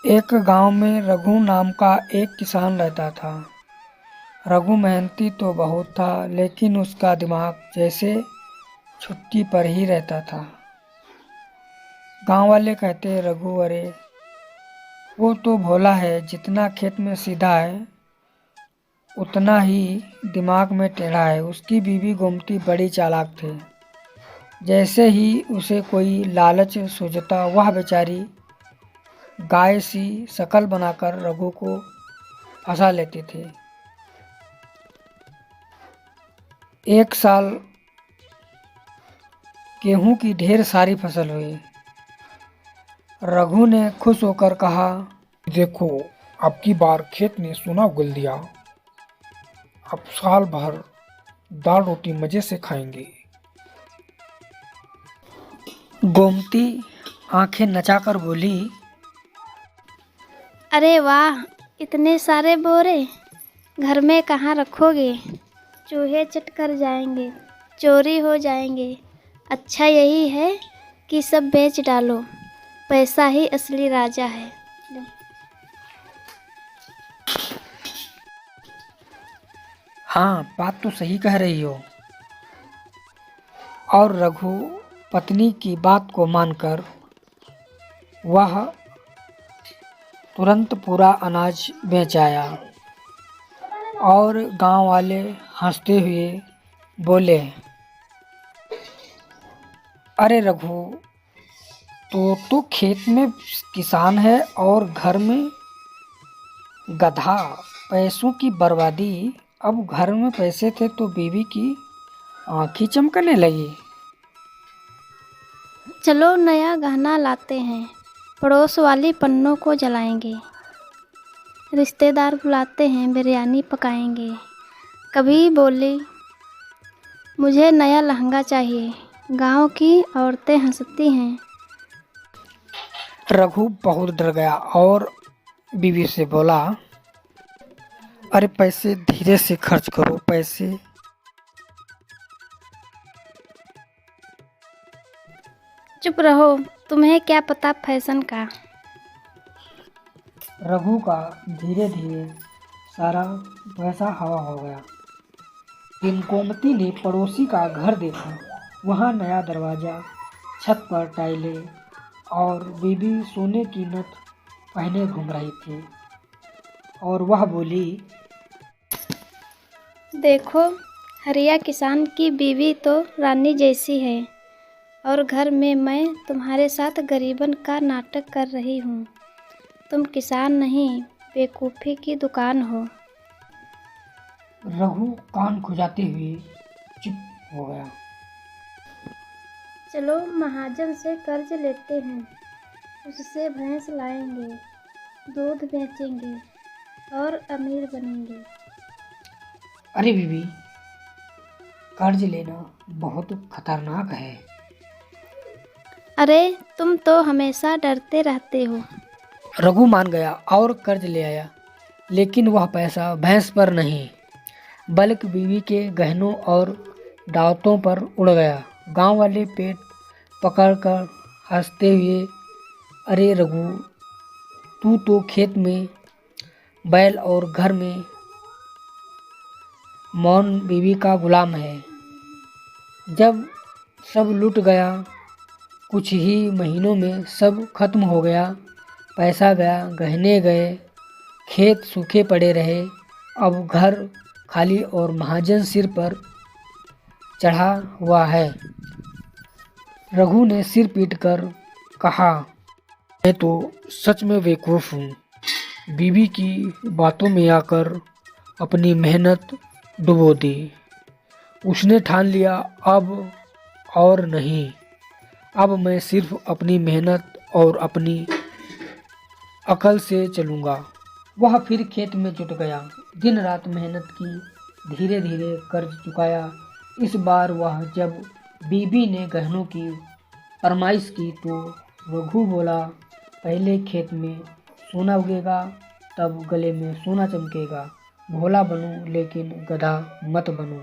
एक गांव में रघु नाम का एक किसान रहता था। रघु मेहनती तो बहुत था, लेकिन उसका दिमाग जैसे छुट्टी पर ही रहता था। गांव वाले कहते, रघु अरे वो तो भोला है, जितना खेत में सीधा है उतना ही दिमाग में टेढ़ा है। उसकी बीवी गोमती बड़ी चालाक थी। जैसे ही उसे कोई लालच सूझता, वह बेचारी गाय सी शकल बनाकर रघु को फंसा लेती थी। एक साल गेहूं की ढेर सारी फसल हुई। रघु ने खुश होकर कहा, देखो, अब की बार खेत ने सोना उगल दिया। अब साल भर दाल रोटी मजे से खाएंगे। गोमती आंखें नचाकर बोली, अरे वाह, इतने सारे बोरे घर में कहाँ रखोगे? चूहे चट कर जाएंगे, चोरी हो जाएंगे। अच्छा यही है कि सब बेच डालो, पैसा ही असली राजा है। हाँ, बात तो सही कह रही हो। और रघु पत्नी की बात को मानकर वह तुरंत पूरा अनाज बेच आया। और गांव वाले हंसते हुए बोले, अरे रघु, तो खेत में किसान है और घर में गधा। पैसों की बर्बादी। अब घर में पैसे थे तो बीवी की आंखें चमकने लगी। चलो नया गहना लाते हैं, पड़ोस वाली पन्नों को जलाएंगे, रिश्तेदार बुलाते हैं, बिरयानी पकाएंगे। कभी बोली, मुझे नया लहंगा चाहिए। गांव की औरतें हंसती हैं। रघु बहुत डर गया और बीवी से बोला, अरे पैसे धीरे से खर्च करो। पैसे चुप रहो, तुम्हें क्या पता फैशन का। रघु का धीरे धीरे सारा पैसा हवा हो गया। दिन गोमती ने पड़ोसी का घर देखा। वहाँ नया दरवाजा, छत पर टाइलें और बीबी सोने की नथ पहने घूम रही थी। और वह बोली, देखो, हरिया किसान की बीवी तो रानी जैसी है, और घर में मैं तुम्हारे साथ गरीबन का नाटक कर रही हूँ। तुम किसान नहीं, बेवकूफ़ी की दुकान हो। रघु कान खुजाते हुए चुप हो गया। चलो महाजन से कर्ज लेते हैं, उससे भैंस लाएंगे, दूध बेचेंगे और अमीर बनेंगे। अरे बीबी, कर्ज लेना बहुत खतरनाक है। अरे तुम तो हमेशा डरते रहते हो। रघु मान गया और कर्ज ले आया, लेकिन वह पैसा भैंस पर नहीं, बल्कि बीवी के गहनों और दावतों पर उड़ गया। गांव वाले पेट पकड़कर हंसते हुए, अरे रघु, तू तो खेत में बैल और घर में मौन बीवी का गुलाम है। जब सब लूट गया, कुछ ही महीनों में सब खत्म हो गया। पैसा गया, गहने गए, खेत सूखे पड़े रहे। अब घर खाली और महाजन सिर पर चढ़ा हुआ है। रघु ने सिर पीटकर कहा, मैं तो सच में बेवकूफ़ हूँ। बीवी की बातों में आकर अपनी मेहनत डुबो दी। उसने ठान लिया, अब और नहीं। अब मैं सिर्फ अपनी मेहनत और अपनी अकल से चलूँगा। वह फिर खेत में जुट गया, दिन रात मेहनत की, धीरे धीरे कर्ज चुकाया। इस बार वह जब बीबी ने गहनों की फरमाइश की तो रघु बोला, पहले खेत में सोना उगेगा, तब गले में सोना चमकेगा। भोला बनूं लेकिन गधा मत बनूं।